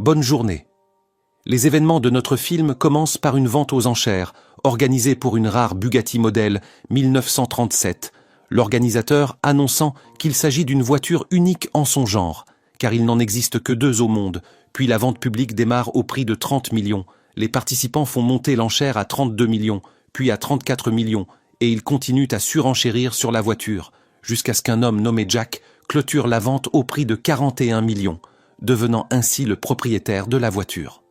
Bonne journée. Les événements de notre film commencent par une vente aux enchères, organisée pour une rare Bugatti modèle 1937, l'organisateur annonçant qu'il s'agit d'une voiture unique en son genre, car il n'en existe que 2 au monde, puis la vente publique démarre au prix de 30 millions. Les participants font monter l'enchère à 32 millions, puis à 34 millions, et ils continuent à surenchérir sur la voiture, jusqu'à ce qu'un homme nommé Jack clôture la vente au prix de 41 millions, devenant ainsi le propriétaire de la voiture.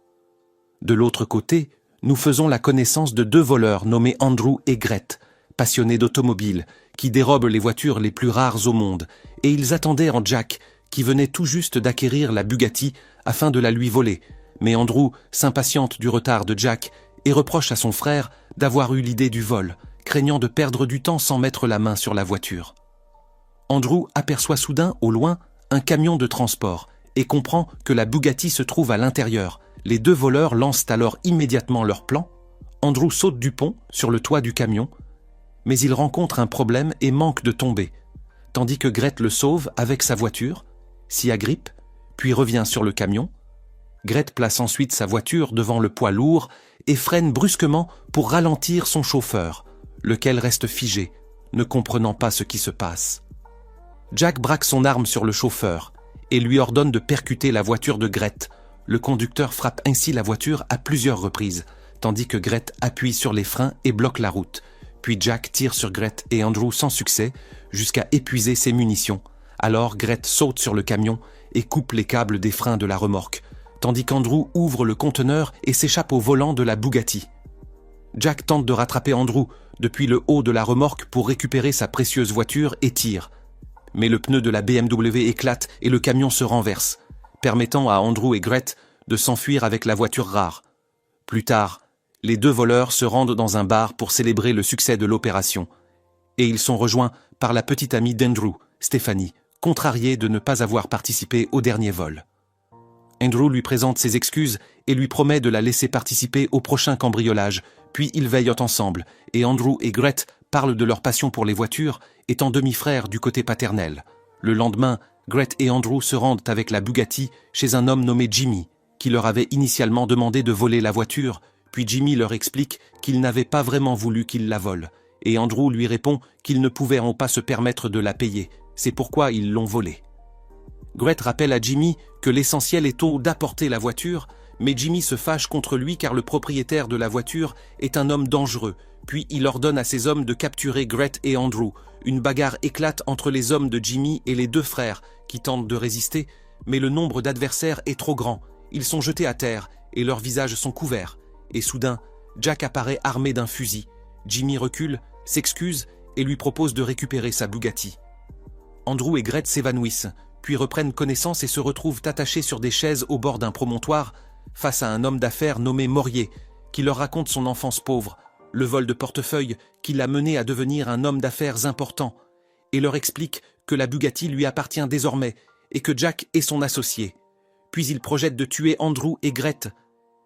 De l'autre côté, nous faisons la connaissance de 2 voleurs nommés Andrew et Gret, passionnés d'automobiles, qui dérobent les voitures les plus rares au monde, et ils attendaient en Jack, qui venait tout juste d'acquérir la Bugatti afin de la lui voler, mais Andrew s'impatiente du retard de Jack et reproche à son frère d'avoir eu l'idée du vol, craignant de perdre du temps sans mettre la main sur la voiture. Andrew aperçoit soudain, au loin, un camion de transport et comprend que la Bugatti se trouve à l'intérieur. Les 2 voleurs lancent alors immédiatement leur plan. Andrew saute du pont, sur le toit du camion, mais il rencontre un problème et manque de tomber, tandis que Gret le sauve avec sa voiture, s'y agrippe, puis revient sur le camion. Gret place ensuite sa voiture devant le poids lourd et freine brusquement pour ralentir son chauffeur, lequel reste figé, ne comprenant pas ce qui se passe. Jack braque son arme sur le chauffeur et lui ordonne de percuter la voiture de Gret. Le conducteur frappe ainsi la voiture à plusieurs reprises, tandis que Gret appuie sur les freins et bloque la route. Puis Jack tire sur Gret et Andrew sans succès, jusqu'à épuiser ses munitions. Alors Gret saute sur le camion et coupe les câbles des freins de la remorque, tandis qu'Andrew ouvre le conteneur et s'échappe au volant de la Bugatti. Jack tente de rattraper Andrew depuis le haut de la remorque pour récupérer sa précieuse voiture et tire. Mais le pneu de la BMW éclate et le camion se renverse, permettant à Andrew et Gret de s'enfuir avec la voiture rare. Plus tard, les 2 voleurs se rendent dans un bar pour célébrer le succès de l'opération, et ils sont rejoints par la petite amie d'Andrew, Stephanie, contrariée de ne pas avoir participé au dernier vol. Andrew lui présente ses excuses et lui promet de la laisser participer au prochain cambriolage, puis ils veillent ensemble, et Andrew et Gret parlent de leur passion pour les voitures, étant demi-frères du côté paternel. Le lendemain, Gret et Andrew se rendent avec la Bugatti chez un homme nommé Jimmy, qui leur avait initialement demandé de voler la voiture, puis Jimmy leur explique qu'il n'avait pas vraiment voulu qu'ils la volent, et Andrew lui répond qu'ils ne pouvaient pas se permettre de la payer, c'est pourquoi ils l'ont volée. Gret rappelle à Jimmy que l'essentiel est d'apporter la voiture, mais Jimmy se fâche contre lui car le propriétaire de la voiture est un homme dangereux, puis il ordonne à ses hommes de capturer Gret et Andrew. Une bagarre éclate entre les hommes de Jimmy et les 2 frères, qui tentent de résister, mais le nombre d'adversaires est trop grand. Ils sont jetés à terre et leurs visages sont couverts. Et soudain, Jack apparaît armé d'un fusil. Jimmy recule, s'excuse et lui propose de récupérer sa Bugatti. Andrew et Gret s'évanouissent, puis reprennent connaissance et se retrouvent attachés sur des chaises au bord d'un promontoire, face à un homme d'affaires nommé Morier, qui leur raconte son enfance pauvre, le vol de portefeuille qui l'a mené à devenir un homme d'affaires important, et leur explique que la Bugatti lui appartient désormais et que Jack est son associé. Puis il projette de tuer Andrew et Gret,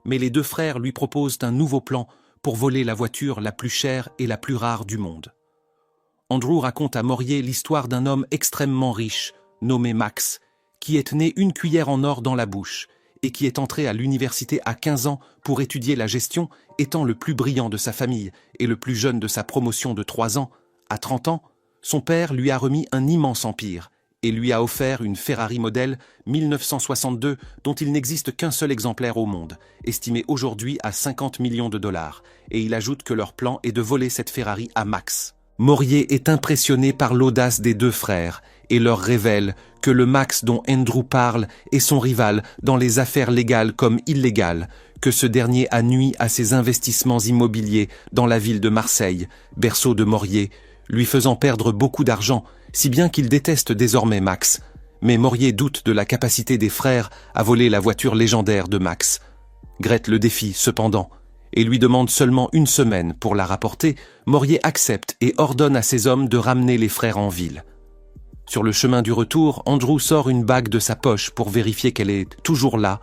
mais les 2 frères lui proposent un nouveau plan pour voler la voiture la plus chère et la plus rare du monde. Andrew raconte à Morier l'histoire d'un homme extrêmement riche, nommé Max, qui est né une cuillère en or dans la bouche et qui est entré à l'université à 15 ans pour étudier la gestion, étant le plus brillant de sa famille et le plus jeune de sa promotion de 3 ans. À 30 ans, son père lui a remis un immense empire et lui a offert une Ferrari modèle 1962 dont il n'existe qu'un seul exemplaire au monde, estimé aujourd'hui à 50 millions de dollars, et il ajoute que leur plan est de voler cette Ferrari à Max. Morier est impressionné par l'audace des 2 frères et leur révèle que le Max dont Andrew parle est son rival dans les affaires légales comme illégales, que ce dernier a nui à ses investissements immobiliers dans la ville de Marseille, berceau de Morier, lui faisant perdre beaucoup d'argent, si bien qu'il déteste désormais Max. Mais Morier doute de la capacité des frères à voler la voiture légendaire de Max. Gret le défie cependant, et lui demande seulement 1 semaine pour la rapporter. Morier accepte et ordonne à ses hommes de ramener les frères en ville. Sur le chemin du retour, Andrew sort une bague de sa poche pour vérifier qu'elle est toujours là.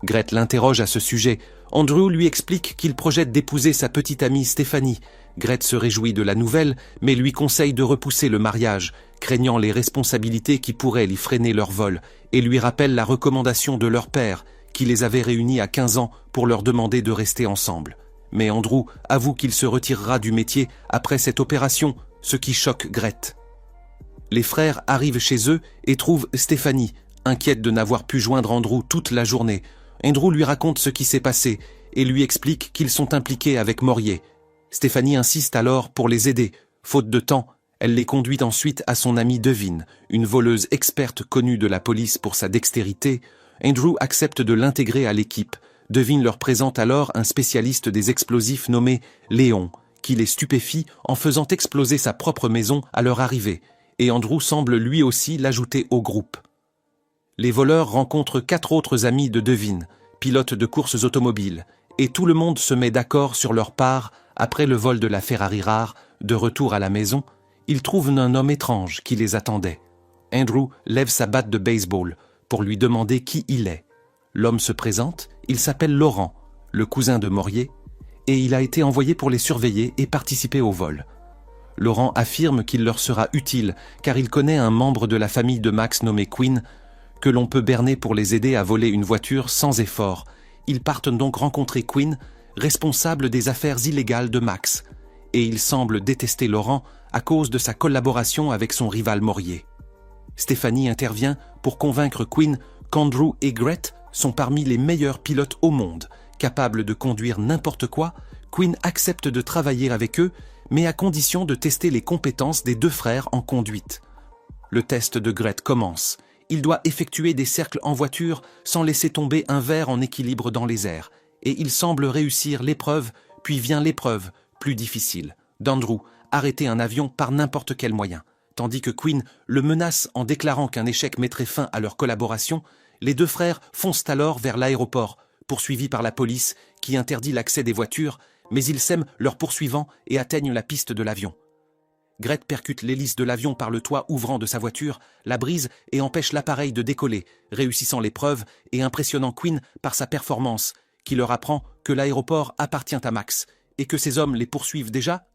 Gret l'interroge à ce sujet. Andrew lui explique qu'il projette d'épouser sa petite amie Stephanie. Gret se réjouit de la nouvelle, mais lui conseille de repousser le mariage, craignant les responsabilités qui pourraient lui freiner leur vol, et lui rappelle la recommandation de leur père, qui les avait réunis à 15 ans pour leur demander de rester ensemble. Mais Andrew avoue qu'il se retirera du métier après cette opération, ce qui choque Gret. Les frères arrivent chez eux et trouvent Stéphanie, inquiète de n'avoir pu joindre Andrew toute la journée. Andrew lui raconte ce qui s'est passé et lui explique qu'ils sont impliqués avec Morier. Stéphanie insiste alors pour les aider. Faute de temps, elle les conduit ensuite à son amie Devine, une voleuse experte connue de la police pour sa dextérité. Andrew accepte de l'intégrer à l'équipe. Devine leur présente alors un spécialiste des explosifs nommé Léon, qui les stupéfie en faisant exploser sa propre maison à leur arrivée, et Andrew semble lui aussi l'ajouter au groupe. Les voleurs rencontrent 4 autres amis de Devine, pilotes de courses automobiles, et tout le monde se met d'accord sur leur part après le vol de la Ferrari rare. De retour à la maison, ils trouvent un homme étrange qui les attendait. Andrew lève sa batte de baseball pour lui demander qui il est. L'homme se présente, il s'appelle Laurent, le cousin de Morier, et il a été envoyé pour les surveiller et participer au vol. Laurent affirme qu'il leur sera utile car il connaît un membre de la famille de Max nommé Quinn que l'on peut berner pour les aider à voler une voiture sans effort. Ils partent donc rencontrer Quinn, responsable des affaires illégales de Max, et il semble détester Laurent à cause de sa collaboration avec son rival Morier. Stéphanie intervient pour convaincre Quinn qu'Andrew et Gret sont parmi les meilleurs pilotes au monde, capables de conduire n'importe quoi. Quinn accepte de travailler avec eux, mais à condition de tester les compétences des 2 frères en conduite. Le test de Gret commence. Il doit effectuer des cercles en voiture sans laisser tomber un verre en équilibre dans les airs, et il semble réussir l'épreuve, puis vient l'épreuve, plus difficile, d'Andrew, arrêter un avion par n'importe quel moyen. Tandis que Quinn le menace en déclarant qu'un échec mettrait fin à leur collaboration, les 2 frères foncent alors vers l'aéroport, poursuivis par la police qui interdit l'accès des voitures, mais ils sèment leurs poursuivants et atteignent la piste de l'avion. Gret percute l'hélice de l'avion par le toit ouvrant de sa voiture, la brise et empêche l'appareil de décoller, réussissant l'épreuve et impressionnant Quinn par sa performance, qui leur apprend que l'aéroport appartient à Max et que ses hommes les poursuivent déjà,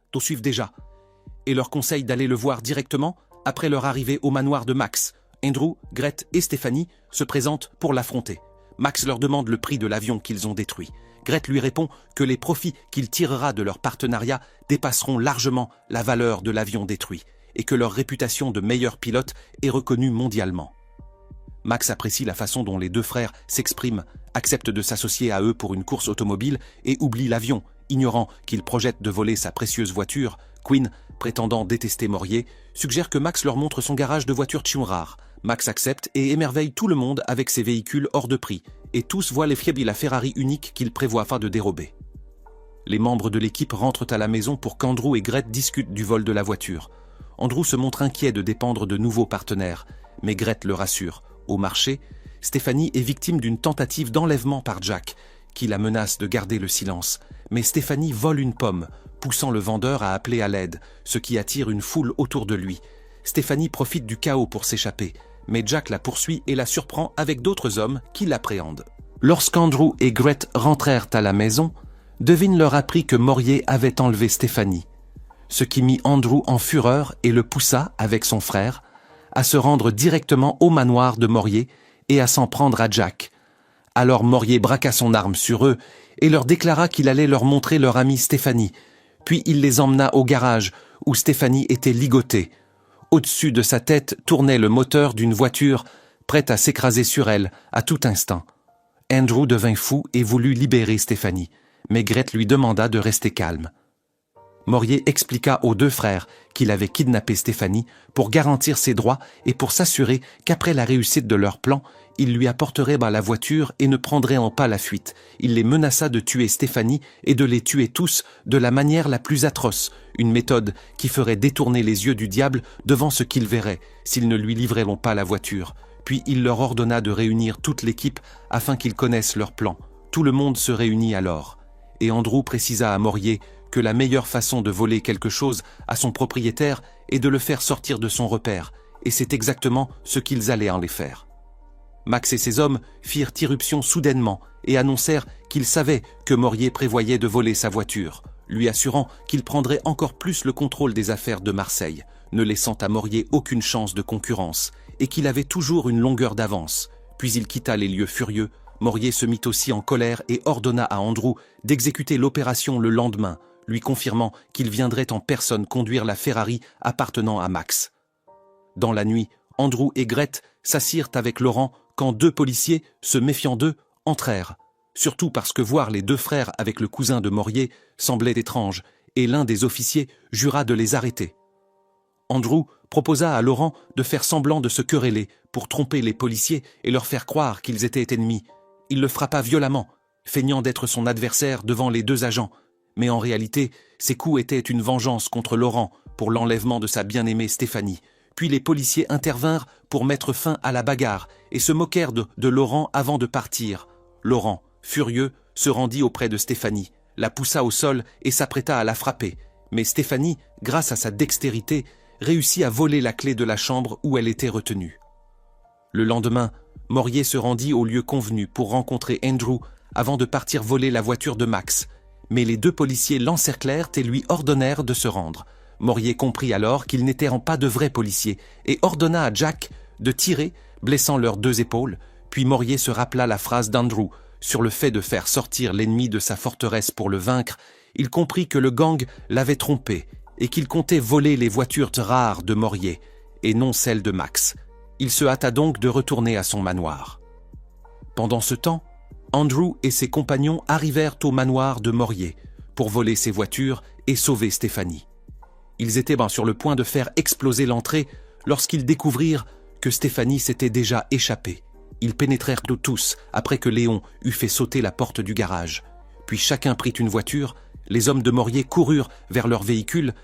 et leur conseille d'aller le voir directement après leur arrivée au manoir de Max. Andrew, Gret et Stéphanie se présentent pour l'affronter. Max leur demande le prix de l'avion qu'ils ont détruit. Gret lui répond que les profits qu'il tirera de leur partenariat dépasseront largement la valeur de l'avion détruit et que leur réputation de meilleurs pilotes est reconnue mondialement. Max apprécie la façon dont les 2 frères s'expriment, accepte de s'associer à eux pour une course automobile et oublie l'avion, ignorant qu'il projette de voler sa précieuse voiture. Quinn, prétendant détester Morier, suggère que Max leur montre son garage de voitures Chunrar. Max accepte et émerveille tout le monde avec ses véhicules hors de prix, et tous voient l'effroyable la Ferrari unique qu'il prévoit afin de dérober. Les membres de l'équipe rentrent à la maison pour qu'Andrew et Gret discutent du vol de la voiture. Andrew se montre inquiet de dépendre de nouveaux partenaires, mais Gret le rassure. Au marché, Stéphanie est victime d'une tentative d'enlèvement par Jack, qui la menace de garder le silence. Mais Stéphanie vole une pomme, poussant le vendeur à appeler à l'aide, ce qui attire une foule autour de lui. Stéphanie profite du chaos pour s'échapper, mais Jack la poursuit et la surprend avec d'autres hommes qui l'appréhendent. Lorsqu'Andrew et Gret rentrèrent à la maison, Devine leur apprit que Morier avait enlevé Stéphanie, ce qui mit Andrew en fureur et le poussa, avec son frère, à se rendre directement au manoir de Morier et à s'en prendre à Jack. Alors Morier braqua son arme sur eux et leur déclara qu'il allait leur montrer leur amie Stéphanie. Puis il les emmena au garage où Stéphanie était ligotée. Au-dessus de sa tête tournait le moteur d'une voiture prête à s'écraser sur elle à tout instant. Andrew devint fou et voulut libérer Stéphanie, mais Gret lui demanda de rester calme. Morier expliqua aux 2 frères qu'il avait kidnappé Stéphanie pour garantir ses droits et pour s'assurer qu'après la réussite de leur plan, il lui apporterait la voiture et ne prendrait en pas la fuite. Il les menaça de tuer Stéphanie et de les tuer tous de la manière la plus atroce, une méthode qui ferait détourner les yeux du diable devant ce qu'il verrait s'ils ne lui livreront pas la voiture. Puis il leur ordonna de réunir toute l'équipe afin qu'ils connaissent leur plan. Tout le monde se réunit alors, et Andrew précisa à Morier que la meilleure façon de voler quelque chose à son propriétaire est de le faire sortir de son repère, et c'est exactement ce qu'ils allaient en les faire. Max et ses hommes firent irruption soudainement et annoncèrent qu'ils savaient que Morier prévoyait de voler sa voiture, lui assurant qu'il prendrait encore plus le contrôle des affaires de Marseille, ne laissant à Morier aucune chance de concurrence, et qu'il avait toujours une longueur d'avance. Puis il quitta les lieux furieux, Morier se mit aussi en colère et ordonna à Andrew d'exécuter l'opération le lendemain, lui confirmant qu'il viendrait en personne conduire la Ferrari appartenant à Max. Dans la nuit, Andrew et Grete s'assirent avec Laurent quand deux policiers, se méfiant d'eux, entrèrent. Surtout parce que voir les deux frères avec le cousin de Morier semblait étrange, et l'un des officiers jura de les arrêter. Andrew proposa à Laurent de faire semblant de se quereller pour tromper les policiers et leur faire croire qu'ils étaient ennemis. Il le frappa violemment, feignant d'être son adversaire devant les deux agents, mais en réalité, ses coups étaient une vengeance contre Laurent pour l'enlèvement de sa bien-aimée Stéphanie. Puis les policiers intervinrent pour mettre fin à la bagarre et se moquèrent de Laurent avant de partir. Laurent, furieux, se rendit auprès de Stéphanie, la poussa au sol et s'apprêta à la frapper. Mais Stéphanie, grâce à sa dextérité, réussit à voler la clé de la chambre où elle était retenue. Le lendemain, Morier se rendit au lieu convenu pour rencontrer Andrew avant de partir voler la voiture de Max. Mais les deux policiers l'encerclèrent et lui ordonnèrent de se rendre. Morier comprit alors qu'ils n'étaient pas de vrais policiers et ordonna à Jack de tirer, blessant leurs deux épaules. Puis Morier se rappela la phrase d'Andrew sur le fait de faire sortir l'ennemi de sa forteresse pour le vaincre. Il comprit que le gang l'avait trompé et qu'il comptait voler les voitures rares de Morier et non celles de Max. Il se hâta donc de retourner à son manoir. Pendant ce temps, Andrew et ses compagnons arrivèrent au manoir de Morier pour voler ses voitures et sauver Stéphanie. Ils étaient sur le point de faire exploser l'entrée lorsqu'ils découvrirent que Stéphanie s'était déjà échappée. Ils pénétrèrent tous après que Léon eut fait sauter la porte du garage. Puis chacun prit une voiture, les hommes de Morier coururent vers leur véhicule,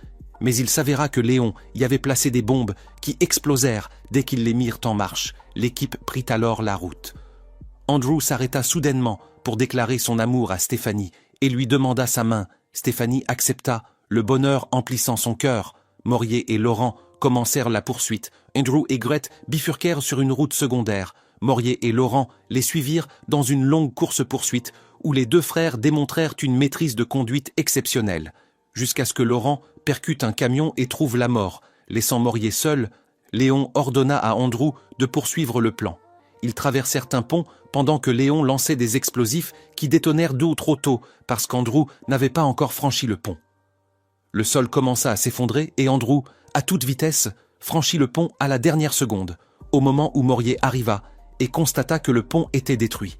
mais il s'avéra que Léon y avait placé des bombes qui explosèrent dès qu'ils les mirent en marche. L'équipe prit alors la route. Andrew s'arrêta soudainement pour déclarer son amour à Stéphanie et lui demanda sa main. Stéphanie accepta, le bonheur emplissant son cœur. Morier et Laurent commencèrent la poursuite. Andrew et Grete bifurquèrent sur une route secondaire. Morier et Laurent les suivirent dans une longue course-poursuite où les deux frères démontrèrent une maîtrise de conduite exceptionnelle, jusqu'à ce que Laurent percute un camion et trouve la mort. Laissant Morier seul, Léon ordonna à Andrew de poursuivre le plan. Ils traversèrent un pont pendant que Léon lançait des explosifs qui détonèrent 2 ou trop tôt parce qu'Andrew n'avait pas encore franchi le pont. Le sol commença à s'effondrer et Andrew, à toute vitesse, franchit le pont à la dernière seconde, au moment où Morier arriva et constata que le pont était détruit.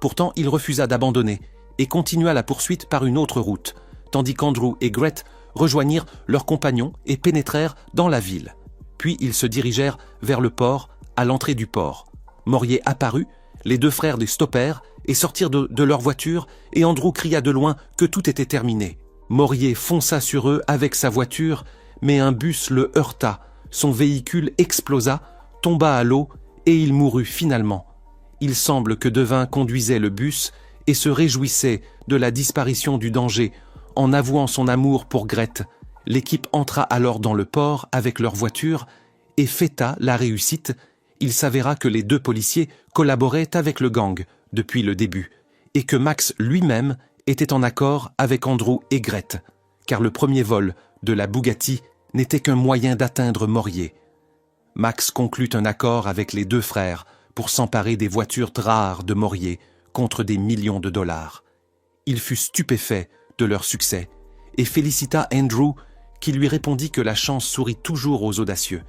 Pourtant, il refusa d'abandonner et continua la poursuite par une autre route, tandis qu'Andrew et Grete rejoignirent leurs compagnons et pénétrèrent dans la ville. Puis ils se dirigèrent vers le port, à l'entrée du port. Morier apparut, les deux frères les stoppèrent et sortirent de leur voiture et Andrew cria de loin que tout était terminé. Morier fonça sur eux avec sa voiture, mais un bus le heurta, son véhicule explosa, tomba à l'eau et il mourut finalement. Il semble que Devin conduisait le bus et se réjouissait de la disparition du danger en avouant son amour pour Grete. L'équipe entra alors dans le port avec leur voiture et fêta la réussite. Il s'avéra que les deux policiers collaboraient avec le gang depuis le début et que Max lui-même était en accord avec Andrew et Grete, car le premier vol de la Bugatti n'était qu'un moyen d'atteindre Morier. Max conclut un accord avec les deux frères pour s'emparer des voitures rares de Morier contre des millions de dollars. Il fut stupéfait de leur succès et félicita Andrew qui lui répondit que la chance sourit toujours aux audacieux.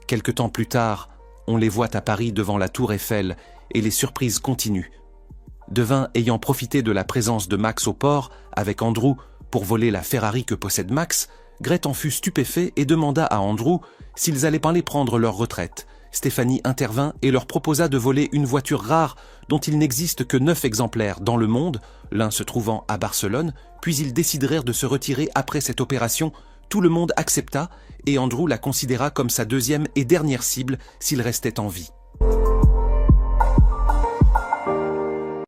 Quelque temps plus tard, on les voit à Paris devant la tour Eiffel et les surprises continuent. Devin ayant profité de la présence de Max au port avec Andrew pour voler la Ferrari que possède Max, Grete en fut stupéfait et demanda à Andrew s'ils allaient pas les prendre leur retraite. Stéphanie intervint et leur proposa de voler une voiture rare dont il n'existe que 9 exemplaires dans le monde, l'un se trouvant à Barcelone, puis ils décidèrent de se retirer après cette opération. Tout le monde accepta et Andrew la considéra comme sa deuxième et dernière cible s'il restait en vie.